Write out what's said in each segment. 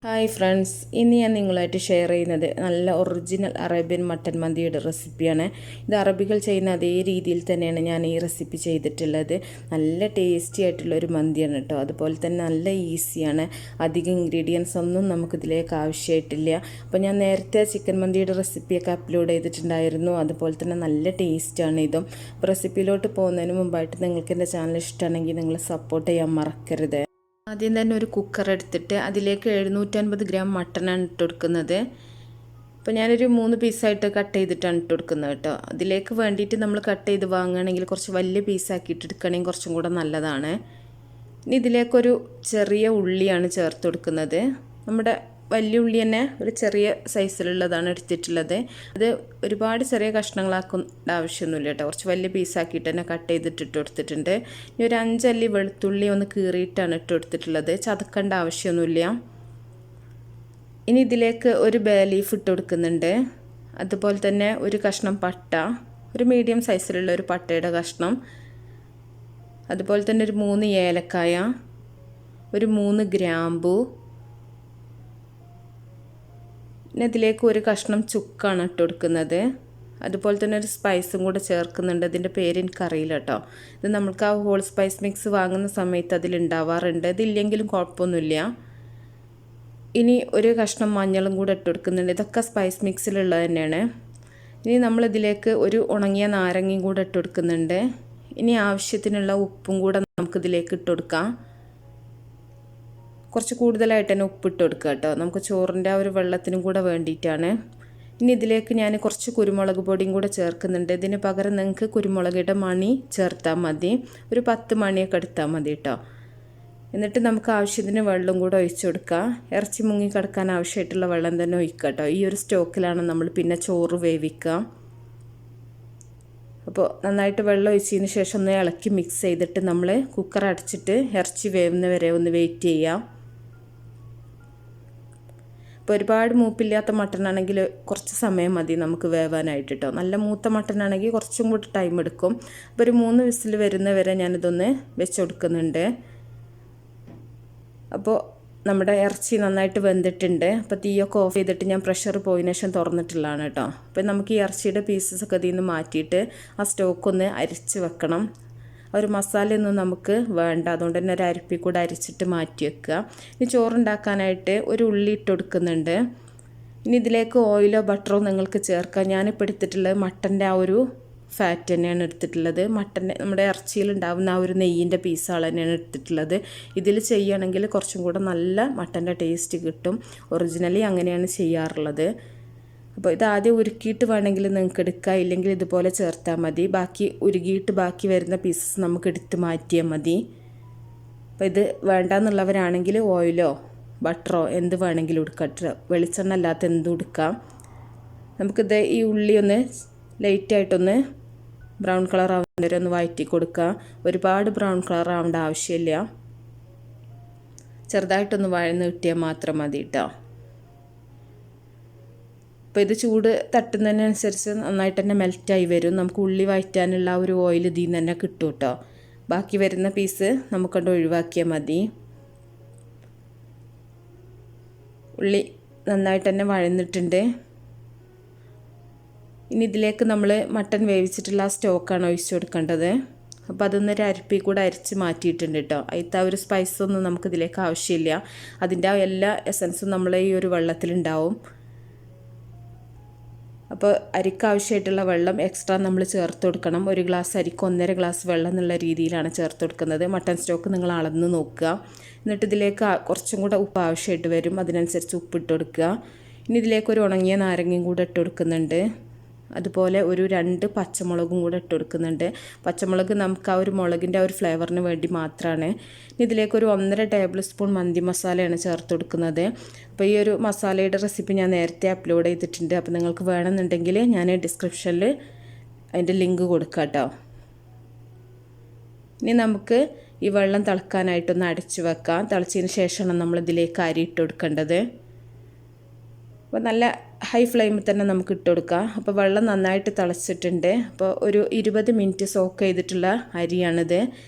Hi friends, ഇന്ന് ഞാൻ നിങ്ങളായിട്ട് ഷെയർ ചെയ്യുന്നത് നല്ല ഒറിജിനൽ അറേബ്യൻ മട്ടൻ മന്തിയുടെ റെസിപ്പിയാണ്. ഇത് അറബികൾ ചെയ്യുന്ന അതേ രീതിയിൽ തന്നെയാണ് ഞാൻ ഈ റെസിപ്പി ചെയ്തിട്ടുള്ളത്. നല്ല ടേസ്റ്റി ആയിട്ടുള്ളൊരു മന്തിയാണ് കേട്ടോ. അതുപോലെ തന്നെ നല്ല ഈസിയാണ്. അധികം ഇൻഗ്രീഡിയൻസ് ഒന്നും നമുക്കിതിലേക്ക് ആവശ്യമായിട്ടില്ല. അപ്പോൾ ഞാൻ നേരത്തെ ചിക്കൻ മന്തിയുടെ റെസിപ്പിയൊക്കെ അപ്ലോഡ് ചെയ്തിട്ടുണ്ടായിരുന്നു. അതുപോലെ തന്നെ നല്ല ടേസ്റ്റാണ് ഇതും. അപ്പോൾ റെസിപ്പിയിലോട്ട് പോകുന്നതിന് മുമ്പായിട്ട് നിങ്ങൾക്ക് എൻ്റെ ചാനൽ ഇഷ്ടമാണെങ്കിൽ നിങ്ങൾ സപ്പോർട്ട് ചെയ്യാൻ മറക്കരുത്. ആദ്യം തന്നെ ഒരു കുക്കർ എടുത്തിട്ട് അതിലേക്ക് 750 ഗ്രാം മട്ടനാണ് ഇട്ട് കൊടുക്കുന്നത്. അപ്പോൾ ഞാനൊരു 3 പീസായിട്ട് കട്ട് ചെയ്തിട്ടാണ് ഇട്ട് കൊടുക്കുന്നത് കേട്ടോ. അതിലേക്ക് വേണ്ടിയിട്ട് നമ്മൾ കട്ട് ചെയ്ത് വാങ്ങുകയാണെങ്കിൽ കുറച്ച് വലിയ പീസാക്കിയിട്ട് എടുക്കുകയാണെങ്കിൽ കുറച്ചും കൂടെ നല്ലതാണ്. ഇനി ഇതിലേക്കൊരു ചെറിയ ഉള്ളിയാണ് ചേർത്ത് കൊടുക്കുന്നത്. നമ്മുടെ വലിയ ഉള്ളി തന്നെ ഒരു ചെറിയ സൈസിലുള്ളതാണ് എടുത്തിട്ടുള്ളത്. അത് ഒരുപാട് ചെറിയ കഷ്ണങ്ങളാക്കേണ്ട ആവശ്യമൊന്നുമില്ല കേട്ടോ. കുറച്ച് വലിയ പീസാക്കിയിട്ട് തന്നെ കട്ട് ചെയ്തിട്ട് ഇട്ട് കൊടുത്തിട്ടുണ്ട്. ഇനി ഒരു 5 അല്ലി വെളുത്തുള്ളി ഒന്ന് കീറിയിട്ടാണ് ഇട്ട് കൊടുത്തിട്ടുള്ളത്. ചതക്കേണ്ട ആവശ്യമൊന്നുമില്ല. ഇനി ഇതിലേക്ക് ഒരു ബേ ലീഫ് ഇട്ട് കൊടുക്കുന്നുണ്ട്. അതുപോലെ തന്നെ ഒരു കഷ്ണം പട്ട, ഒരു മീഡിയം സൈസിലുള്ള ഒരു പട്ടയുടെ കഷ്ണം, അതുപോലെ തന്നെ ഒരു 3 ഏലക്കായ, ഒരു 3 ഗ്രാമ്പു, പിന്നെ ഇതിലേക്ക് ഒരു കഷ്ണം ചുക്കാണ് ഇട്ട് കൊടുക്കുന്നത്. അതുപോലെ തന്നെ ഒരു സ്പൈസും കൂടെ ചേർക്കുന്നുണ്ട്. അതിൻ്റെ പേര് എനിക്കറിയില്ല കേട്ടോ. ഇത് നമുക്ക് ആ ഹോൾ സ്പൈസ് മിക്സ് വാങ്ങുന്ന സമയത്ത് അതിലുണ്ടാവാറുണ്ട്. ഇതില്ലെങ്കിലും കുഴപ്പമൊന്നുമില്ല. ഇനി ഒരു കഷ്ണം മഞ്ഞളും കൂടെ ഇട്ട് കൊടുക്കുന്നുണ്ട്. ഇതൊക്കെ സ്പൈസ് മിക്സിലുള്ളത് തന്നെയാണ്. ഇനി നമ്മളിതിലേക്ക് ഒരു ഉണങ്ങിയ നാരങ്ങയും കൂടെ ഇട്ട് കൊടുക്കുന്നുണ്ട്. ഇനി ആവശ്യത്തിനുള്ള ഉപ്പും കൂടെ നമുക്കിതിലേക്ക് ഇട്ട് കൊടുക്കാം. കുറച്ച് കൂടുതലായിട്ട് തന്നെ ഉപ്പിട്ട് കൊടുക്കുക കേട്ടോ. നമുക്ക് ചോറിൻ്റെ ആ ഒരു വെള്ളത്തിനും കൂടെ വേണ്ടിയിട്ടാണ്. ഇനി ഇതിലേക്ക് ഞാൻ കുറച്ച് കുരുമുളക് പൊടിയും കൂടെ ചേർക്കുന്നുണ്ട്. ഇതിന് പകരം നിങ്ങൾക്ക് കുരുമുളകിൻ്റെ മണി ചേർത്താൽ മതി. ഒരു 10 മണിയൊക്കെ എടുത്താൽ മതി കേട്ടോ. എന്നിട്ട് നമുക്ക് ആവശ്യത്തിന് വെള്ളം കൂടെ ഒഴിച്ചു കൊടുക്കുക. ഇറച്ചി മുങ്ങി കിടക്കാൻ ആവശ്യമായിട്ടുള്ള വെള്ളം തന്നെ ഒഴിക്കുക കേട്ടോ. ഈ ഒരു സ്റ്റോക്കിലാണ് നമ്മൾ പിന്നെ ചോറ് വേവിക്കുക. അപ്പോൾ നന്നായിട്ട് വെള്ളം ഒഴിച്ചതിന് ശേഷം ഒന്ന് ഇളക്കി മിക്സ് ചെയ്തിട്ട് നമ്മൾ കുക്കർ അടച്ചിട്ട് ഇറച്ചി വേവുന്ന വരെ ഒന്ന് വെയിറ്റ് ചെയ്യാം. ഇപ്പോൾ ഒരുപാട് മൂപ്പില്ലാത്ത മട്ടനാണെങ്കിൽ കുറച്ച് സമയം മതി നമുക്ക് വേവാനായിട്ട് കേട്ടോ. നല്ല മൂത്ത മട്ടനാണെങ്കിൽ കുറച്ചും കൂടി ടൈം എടുക്കും. അപ്പോൾ ഒരു 3 വിസിൽ വരുന്ന വരെ ഞാനിതൊന്ന് വെച്ച് കൊടുക്കുന്നുണ്ട്. അപ്പോൾ നമ്മുടെ ഇറച്ചി നന്നായിട്ട് വെന്തിട്ടുണ്ട്. അപ്പോൾ തീയൊക്കെ ഓഫ് ചെയ്തിട്ട് ഞാൻ പ്രഷർ പോയതിനു ശേഷം തുറന്നിട്ടുള്ളതാണ് കേട്ടോ. അപ്പോൾ നമുക്ക് ഈ ഇറച്ചിയുടെ പീസസൊക്കെ ഇതിൽ നിന്ന് മാറ്റിയിട്ട് ആ സ്റ്റോക്കൊന്ന് അരിച്ച് വെക്കണം. ഒരു മസാലയൊന്നും നമുക്ക് വേണ്ട. അതുകൊണ്ട് തന്നെ ഒരു അരിപ്പി കൂടെ അരിച്ചിട്ട് മാറ്റി വെക്കുക. ഇനി ചോറുണ്ടാക്കാനായിട്ട് ഒരു ഉള്ളി ഇട്ട് കൊടുക്കുന്നുണ്ട്. ഇനി ഇതിലേക്ക് ഓയിലോ ബട്ടറോ നിങ്ങൾക്ക് ചേർക്കാം. ഞാനിപ്പോൾ എടുത്തിട്ടുള്ളത് മട്ടൻ്റെ ആ ഒരു ഫാറ്റ് തന്നെയാണ് എടുത്തിട്ടുള്ളത്. മട്ടൻ്റെ നമ്മുടെ ഇറച്ചിയിലുണ്ടാകുന്ന ആ ഒരു നെയ്യിൻ്റെ പീസുകൾ തന്നെയാണ് എടുത്തിട്ടുള്ളത്. ഇതിൽ ചെയ്യുകയാണെങ്കിൽ കുറച്ചും കൂടെ നല്ല മട്ടൻ്റെ ടേസ്റ്റ് കിട്ടും. ഒറിജിനലി അങ്ങനെയാണ് ചെയ്യാറുള്ളത്. അപ്പോൾ ഇത് ആദ്യം ഉരുക്കിയിട്ട് വേണമെങ്കിൽ നിങ്ങൾക്ക് എടുക്കാം, ഇല്ലെങ്കിൽ ഇതുപോലെ ചേർത്താൽ മതി. ബാക്കി ഉരുകിയിട്ട് ബാക്കി വരുന്ന പീസസ് നമുക്ക് എടുത്ത് മാറ്റിയാൽ മതി. അപ്പോൾ ഇത് വേണ്ടാന്നുള്ളവരാണെങ്കിൽ ഓയിലോ ബട്ടറോ എന്ത് വേണമെങ്കിലും എടുക്കാം. വെളിച്ചെണ്ണ അല്ലാത്ത എന്തും എടുക്കാം. നമുക്കിത് ഈ ഉള്ളി ഒന്ന് ലൈറ്റായിട്ടൊന്ന് ബ്രൗൺ കളർ ആവുന്ന വരെ ഒന്ന് വഴറ്റി കൊടുക്കുക. ഒരുപാട് ബ്രൗൺ കളർ ആവേണ്ട ആവശ്യമില്ല. ചെറുതായിട്ടൊന്ന് വഴന്ന് കിട്ടിയാൽ മാത്രം മതി കേട്ടോ. അപ്പോൾ ഇത് ചൂട് തട്ടുന്നതിനനുസരിച്ച് നന്നായിട്ട് തന്നെ മെൽറ്റായി വരും. നമുക്ക് ഉള്ളി വഴറ്റാനുള്ള ഒരു ഓയിൽ ഇതിൽ നിന്ന് തന്നെ കിട്ടും കേട്ടോ. ബാക്കി വരുന്ന പീസ് നമുക്കണ്ട് ഒഴിവാക്കിയാൽ മതി. ഉള്ളി നന്നായിട്ട് തന്നെ വഴന്നിട്ടുണ്ട്. ഇനി ഇതിലേക്ക് നമ്മൾ മട്ടൻ വേവിച്ചിട്ടുള്ള ആ സ്റ്റോക്കാണ് ഒഴിച്ചു കൊടുക്കേണ്ടത്. അപ്പോൾ അതൊന്നൊരു അരിപ്പി കൂടെ അരിച്ച് മാറ്റിയിട്ടുണ്ട് കേട്ടോ. അതിലത്തെ ആ ഒരു സ്പൈസൊന്നും നമുക്കിതിലേക്ക് ആവശ്യമില്ല. അതിൻ്റെ എല്ലാ എസൻസും നമ്മളെ ഈ ഒരു വെള്ളത്തിലുണ്ടാവും. അപ്പോൾ അരിക്ക് ആവശ്യമായിട്ടുള്ള വെള്ളം എക്സ്ട്രാ നമ്മൾ ചേർത്ത് കൊടുക്കണം. 1 ഗ്ലാസ് അരിക്ക് 1.5 ഗ്ലാസ് വെള്ളം എന്നുള്ള രീതിയിലാണ് ചേർത്ത് കൊടുക്കുന്നത്. മട്ടൻ സ്റ്റോക്ക് നിങ്ങൾ അളന്ന് നോക്കുക. എന്നിട്ട് ഇതിലേക്ക് കുറച്ചും കൂടെ ഉപ്പ് ആവശ്യമായിട്ട് വരും. അതിനനുസരിച്ച് ഉപ്പിട്ട് കൊടുക്കുക. ഇനി ഇതിലേക്ക് ഒരു ഉണങ്ങിയ നാരങ്ങയും കൂടെ ഇട്ട് കൊടുക്കുന്നുണ്ട്. അതുപോലെ ഒരു 2 പച്ചമുളകും കൂടെ ഇട്ട് കൊടുക്കുന്നുണ്ട്. പച്ചമുളക് നമുക്ക് ആ ഒരു മുളകിൻ്റെ ആ ഒരു ഫ്ലേവറിന് വേണ്ടി മാത്രമാണ്. ഇതിലേക്കൊരു 1.5 ടേബിൾ സ്പൂൺ മന്തി മസാലയാണ് ചേർത്ത് കൊടുക്കുന്നത്. അപ്പോൾ ഈ ഒരു മസാലയുടെ റെസിപ്പി ഞാൻ നേരത്തെ അപ്ലോഡ് ചെയ്തിട്ടുണ്ട്. അപ്പോൾ നിങ്ങൾക്ക് വേണമെന്നുണ്ടെങ്കിൽ ഞാൻ ഡിസ്ക്രിപ്ഷനിൽ അതിൻ്റെ ലിങ്ക് കൊടുക്കാം കേട്ടോ. ഇനി നമുക്ക് ഈ വെള്ളം തിളക്കാനായിട്ടൊന്ന് അടച്ച് വെക്കാം. തിളച്ചതിന് ശേഷമാണ് നമ്മളിതിലേക്ക് അരി ഇട്ട് കൊടുക്കേണ്ടത്. അപ്പോൾ നല്ല ഹൈ ഫ്ലെയിമിൽ തന്നെ നമുക്ക് ഇട്ട് കൊടുക്കാം. അപ്പോൾ വെള്ളം നന്നായിട്ട് തിളച്ചിട്ടുണ്ട്. അപ്പോൾ ഒരു 20 മിനിറ്റ് സോക്ക് ചെയ്തിട്ടുള്ള അരിയാണിത്.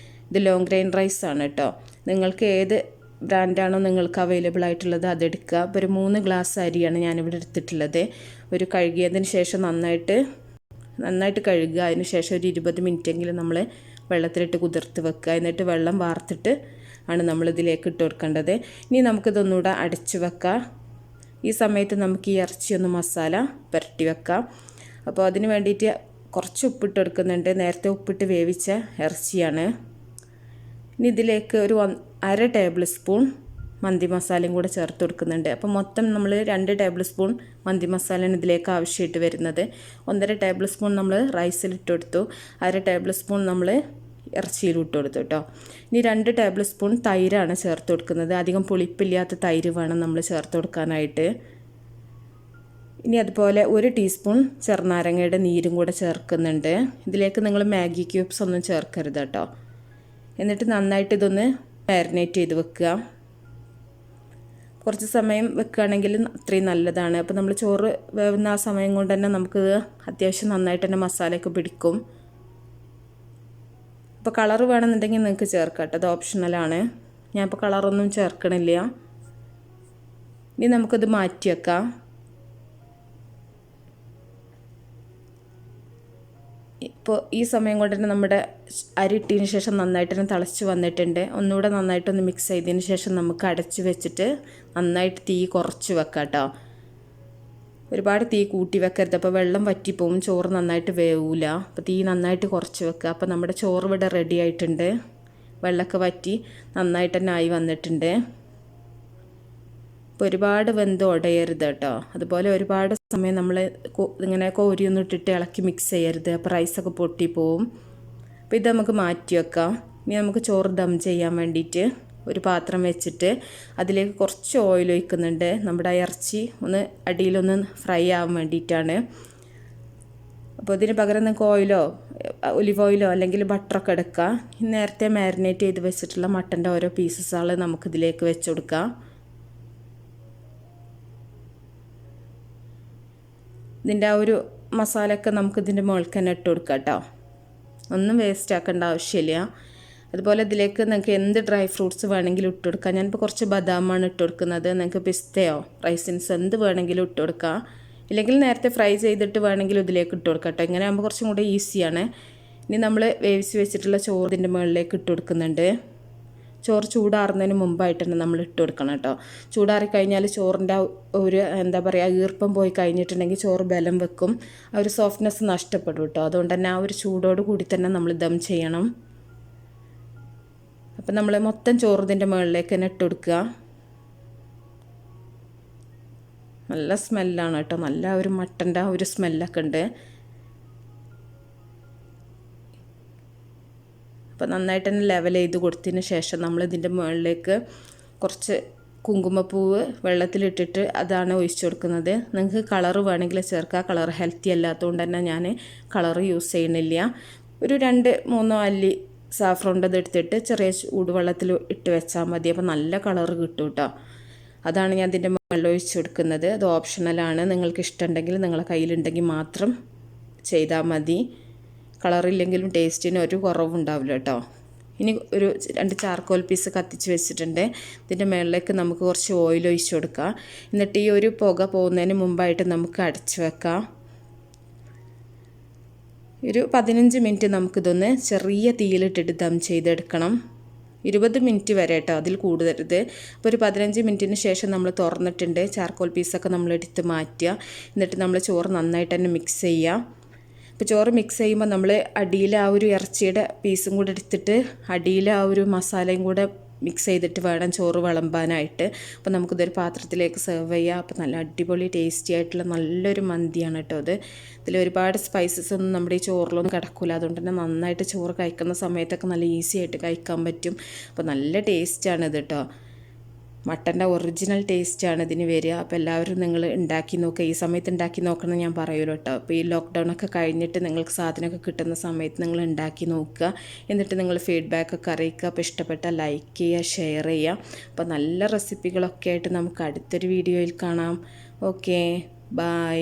ഇത് ലോങ് ഗ്രെയിൻ റൈസ് ആണ് കേട്ടോ. നിങ്ങൾക്ക് ഏത് ബ്രാൻഡാണോ നിങ്ങൾക്ക് അവൈലബിൾ ആയിട്ടുള്ളത് അതെടുക്കുക. അപ്പോൾ ഒരു 3 ഗ്ലാസ് അരിയാണ് ഞാനിവിടെ എടുത്തിട്ടുള്ളത്. ഒരു കഴുകിയതിന് ശേഷം നന്നായിട്ട് കഴുകുക. അതിന് ശേഷം ഒരു 20 മിനിറ്റെങ്കിലും നമ്മൾ വെള്ളത്തിലിട്ട് കുതിർത്ത് വെക്കുക. എന്നിട്ട് വെള്ളം വാർത്തിട്ട് ആണ് നമ്മളിതിലേക്ക് ഇട്ട് കൊടുക്കേണ്ടത്. ഇനി നമുക്കിതൊന്നുകൂടെ അടച്ചു വെക്കാം. ഈ സമയത്ത് നമുക്ക് ഈ ഇറച്ചിയൊന്ന് മസാല പുരട്ടി വെക്കാം. അപ്പോൾ അതിന് വേണ്ടിയിട്ട് കുറച്ച് ഉപ്പിട്ട് കൊടുക്കുന്നുണ്ട്. നേരത്തെ ഉപ്പിട്ട് വേവിച്ച ഇറച്ചിയാണ്. ഇനി ഇതിലേക്ക് ഒരു 1/2 ടേബിൾ സ്പൂൺ മന്തി മസാലയും കൂടെ ചേർത്ത് കൊടുക്കുന്നുണ്ട്. അപ്പോൾ മൊത്തം നമ്മൾ 2 ടേബിൾ സ്പൂൺ മന്തി മസാലയാണ് ഇതിലേക്ക് ആവശ്യമായിട്ട് വരുന്നത്. 1.5 ടേബിൾ സ്പൂൺ നമ്മൾ റൈസിലിട്ട് കൊടുത്തു, 1/2 ടേബിൾ സ്പൂൺ നമ്മൾ ഇറച്ചിയിൽ ഇട്ട് കൊടുത്തു കേട്ടോ. ഇനി 2 ടേബിൾ സ്പൂൺ തൈരാണ് ചേർത്ത് കൊടുക്കുന്നത്. അധികം പുളിപ്പില്ലാത്ത തൈര് വേണം നമ്മൾ ചേർത്ത് കൊടുക്കാനായിട്ട്. ഇനി അതുപോലെ 1 ടീസ്പൂൺ ചെറുനാരങ്ങയുടെ നീരും കൂടെ ചേർക്കുന്നുണ്ട്. ഇതിലേക്ക് നിങ്ങൾ മാഗി ക്യൂബ്സ് ഒന്നും ചേർക്കരുത് കേട്ടോ. എന്നിട്ട് നന്നായിട്ട് ഇതൊന്ന് മാരിനേറ്റ് ചെയ്ത് വെക്കുക. കുറച്ച് സമയം വെക്കുകയാണെങ്കിൽ അത്രയും നല്ലതാണ്. അപ്പോൾ നമ്മൾ ചോറ് വേവുന്ന ആ സമയം കൊണ്ട് തന്നെ നമുക്ക് അത്യാവശ്യം നന്നായിട്ട് തന്നെ മസാലയൊക്കെ പിടിക്കും. അപ്പോൾ കളറ് വേണമെന്നുണ്ടെങ്കിൽ നിങ്ങൾക്ക് ചേർക്കാം കേട്ടോ, അത് ഓപ്ഷണലാണ്. ഞാനിപ്പോൾ കളറൊന്നും ചേർക്കണില്ല. ഇനി നമുക്കത് മാറ്റി വെക്കാം. ഇപ്പോൾ ഈ സമയം കൊണ്ട് തന്നെ നമ്മുടെ അരി ഇട്ടതിന് ശേഷം നന്നായിട്ട് തന്നെ തിളച്ച് വന്നിട്ടുണ്ട്. ഒന്നുകൂടെ നന്നായിട്ടൊന്ന് മിക്സ് ചെയ്തതിന് ശേഷം നമുക്ക് അടച്ച് വെച്ചിട്ട് നന്നായിട്ട് തീ കുറച്ച് വെക്കാം കേട്ടോ. ഒരുപാട് തീ കൂട്ടി വെക്കരുത്, അപ്പോൾ വെള്ളം വറ്റിപ്പോവും, ചോറ് നന്നായിട്ട് വേവില്ല. അപ്പോൾ തീ നന്നായിട്ട് കുറച്ച് വെക്കുക. അപ്പോൾ നമ്മുടെ ചോറ് ഇവിടെ റെഡി ആയിട്ടുണ്ട്. വെള്ളമൊക്കെ വറ്റി നന്നായിട്ട് തന്നെ ആയി വന്നിട്ടുണ്ട്. അപ്പോൾ ഒരുപാട് വെന്ത് ഉടയരുത് കേട്ടോ. അതുപോലെ ഒരുപാട് സമയം നമ്മൾ ഇങ്ങനെ കോരിയൊന്നും ഇട്ടിട്ട് ഇളക്കി മിക്സ് ചെയ്യരുത്, അപ്പോൾ റൈസൊക്കെ പൊട്ടിപ്പോവും. അപ്പോൾ ഇത് നമുക്ക് മാറ്റി വെക്കാം. ഇനി നമുക്ക് ചോറ് ദം ചെയ്യാൻ വേണ്ടിയിട്ട് ഒരു പാത്രം വെച്ചിട്ട് അതിലേക്ക് കുറച്ച് ഓയിൽ ഒഴിക്കുന്നുണ്ട്. നമ്മുടെ ഇറച്ചി ഒന്ന് അടിയിലൊന്ന് ഫ്രൈ ആവാൻ വേണ്ടിയിട്ടാണ്. അപ്പോൾ ഇതിന് പകരം നിങ്ങൾക്ക് ഓയിലോ ഒലിവ് ഓയിലോ അല്ലെങ്കിൽ ബട്ടറൊക്കെ എടുക്കുക. നേരത്തെ മാരിനേറ്റ് ചെയ്ത് വെച്ചിട്ടുള്ള മട്ടൻ്റെ ഓരോ പീസസുകൾ നമുക്കിതിലേക്ക് വെച്ച് കൊടുക്കാം. ഇതിൻ്റെ ആ ഒരു മസാലയൊക്കെ നമുക്കിതിൻ്റെ മുകളിൽ തന്നെ ഇട്ട് കൊടുക്കാം കേട്ടോ. ഒന്നും വേസ്റ്റ് ആക്കേണ്ട ആവശ്യമില്ല. അതുപോലെ ഇതിലേക്ക് നിങ്ങൾക്ക് എന്ത് ഡ്രൈ ഫ്രൂട്ട്സ് വേണമെങ്കിലും ഇട്ട് കൊടുക്കാം. ഞാനിപ്പോൾ കുറച്ച് ബദാമാണ് ഇട്ട് കൊടുക്കുന്നത്. നിങ്ങൾക്ക് പിസ്തയോ റൈസിൻസ് എന്ത് വേണമെങ്കിലും ഇട്ട് കൊടുക്കാം. ഇല്ലെങ്കിൽ നേരത്തെ ഫ്രൈ ചെയ്തിട്ട് വേണമെങ്കിലും ഇതിലേക്ക് ഇട്ട് കൊടുക്കാം കേട്ടോ. ഇങ്ങനെ ആകുമ്പോൾ കുറച്ചും കൂടെ ഈസിയാണ്. ഇനി നമ്മൾ വേവിച്ച് വെച്ചിട്ടുള്ള ചോറ് ഇതിൻ്റെ മുകളിലേക്ക് ഇട്ട് കൊടുക്കുന്നുണ്ട്. ചോറ് ചൂടാറുന്നതിന് മുമ്പായിട്ട് തന്നെ നമ്മൾ ഇട്ട് കൊടുക്കണം കേട്ടോ. ചൂടാറി കഴിഞ്ഞാൽ ചോറിൻ്റെ ഒരു എന്താ പറയുക ഈർപ്പം പോയി കഴിഞ്ഞിട്ടുണ്ടെങ്കിൽ ചോറ് ബലം വെക്കും, ആ ഒരു സോഫ്റ്റ്നെസ് നഷ്ടപ്പെടും കേട്ടോ. അതുകൊണ്ട് തന്നെ ആ ഒരു ചൂടോട് കൂടി തന്നെ നമ്മൾ ദം ചെയ്യണം. അപ്പം നമ്മൾ മൊത്തം ചോറ് ഇതിൻ്റെ മുകളിലേക്ക് തന്നെ ഇട്ട് കൊടുക്കുക. നല്ല സ്മെല്ലാണ് കേട്ടോ, നല്ല ഒരു മട്ടൻ്റെ ആ ഒരു സ്മെല്ലൊക്കെ ഉണ്ട്. അപ്പോൾ നന്നായിട്ട് തന്നെ ലെവൽ ചെയ്ത് കൊടുത്തതിന് ശേഷം നമ്മൾ ഇതിൻ്റെ മുകളിലേക്ക് കുറച്ച് കുങ്കുമപ്പൂവ് വെള്ളത്തിലിട്ടിട്ട് അതാണ് ഒഴിച്ചു കൊടുക്കുന്നത്. നിങ്ങൾക്ക് കളറ് വേണമെങ്കിൽ ചേർക്കുക. കളർ ഹെൽത്തി അല്ലാത്തതുകൊണ്ട് തന്നെ ഞാൻ കളർ യൂസ് ചെയ്യുന്നില്ല. ഒരു 2-3 അല്ലി സാഫ്രോണ്ടത് എടുത്തിട്ട് ചെറിയ ചൂടുവെള്ളത്തിൽ ഇട്ട് വെച്ചാൽ മതി. അപ്പോൾ നല്ല കളറ് കിട്ടും കേട്ടോ. അതാണ് ഞാൻ ഇതിൻ്റെ മുകളിൽ ഒഴിച്ച് കൊടുക്കുന്നത്. അത് ഓപ്ഷണലാണ്. നിങ്ങൾക്ക് ഇഷ്ടമുണ്ടെങ്കിൽ നിങ്ങളെ കയ്യിലുണ്ടെങ്കിൽ മാത്രം ചെയ്താൽ മതി. കളറില്ലെങ്കിലും ടേസ്റ്റിന് ഒരു കുറവുണ്ടാവില്ല കേട്ടോ. ഇനി ഒരു 2 ചാർക്കോൽ പീസ് കത്തിച്ച് വെച്ചിട്ടുണ്ട്. ഇതിൻ്റെ മുകളിലേക്ക് നമുക്ക് കുറച്ച് ഓയിൽ ഒഴിച്ച് കൊടുക്കാം. എന്നിട്ട് ഈ ഒരു പുക പോകുന്നതിന് മുമ്പായിട്ട് നമുക്ക് അടച്ച് വെക്കാം. ഒരു 15 മിനിറ്റ് നമുക്കിതൊന്ന് ചെറിയ തീയിലിട്ടിട്ട് ദം ചെയ്തെടുക്കണം. 20 മിനിറ്റ് വരെ കേട്ടോ, അതിൽ കൂടുതരുത്. അപ്പോൾ ഒരു 15 മിനിറ്റിന് ശേഷം നമ്മൾ തുറന്നിട്ടുണ്ട്. ചാർക്കോൽ പീസൊക്കെ നമ്മൾ എടുത്ത് മാറ്റുക. എന്നിട്ട് നമ്മൾ ചോറ് നന്നായിട്ട് തന്നെ മിക്സ് ചെയ്യുക. അപ്പോൾ ചോറ് മിക്സ് ചെയ്യുമ്പോൾ നമ്മൾ അടിയിൽ ആ ഒരു ഇറച്ചിയുടെ പീസും കൂടെ എടുത്തിട്ട് അടിയിൽ ആ ഒരു മസാലയും കൂടെ മിക്സ് ചെയ്തിട്ട് വേണം ചോറ് വിളമ്പാനായിട്ട്. അപ്പോൾ നമുക്കിതൊരു പാത്രത്തിലേക്ക് സെർവ് ചെയ്യാം. അപ്പോൾ നല്ല അടിപൊളി ടേസ്റ്റി ആയിട്ടുള്ള നല്ലൊരു മന്തിയാണ് കേട്ടോ ഇത്. ഇതിൽ ഒരുപാട് സ്പൈസസ് ഒന്നും നമ്മുടെ ഈ ചോറിലൊന്നും കിടക്കില്ല. അതുകൊണ്ട് തന്നെ നന്നായിട്ട് ചോറ് കഴിക്കുന്ന സമയത്തൊക്കെ നല്ല ഈസി ആയിട്ട് കഴിക്കാൻ പറ്റും. അപ്പോൾ നല്ല ടേസ്റ്റാണ് ഇത് കേട്ടോ. മട്ടൻ്റെ ഒറിജിനൽ ടേസ്റ്റാണ് ഇതിന് വരിക. അപ്പോൾ എല്ലാവരും നിങ്ങൾ ഉണ്ടാക്കി നോക്കുക. ഈ സമയത്ത് ഉണ്ടാക്കി നോക്കണം ഞാൻ പറയുമല്ലോ കേട്ടോ. അപ്പോൾ ഈ ലോക്ക്ഡൗണൊക്കെ കഴിഞ്ഞിട്ട് നിങ്ങൾക്ക് സാധനമൊക്കെ കിട്ടുന്ന സമയത്ത് നിങ്ങൾ ഉണ്ടാക്കി നോക്കുക. എന്നിട്ട് നിങ്ങൾ ഫീഡ്ബാക്കൊക്കെ അറിയിക്കുക. അപ്പോൾ ഇഷ്ടപ്പെട്ടാൽ ലൈക്ക് ചെയ്യുക, ഷെയർ ചെയ്യുക. അപ്പോൾ നല്ല റെസിപ്പികളൊക്കെ ആയിട്ട് നമുക്ക് അടുത്തൊരു വീഡിയോയിൽ കാണാം. Okay, by.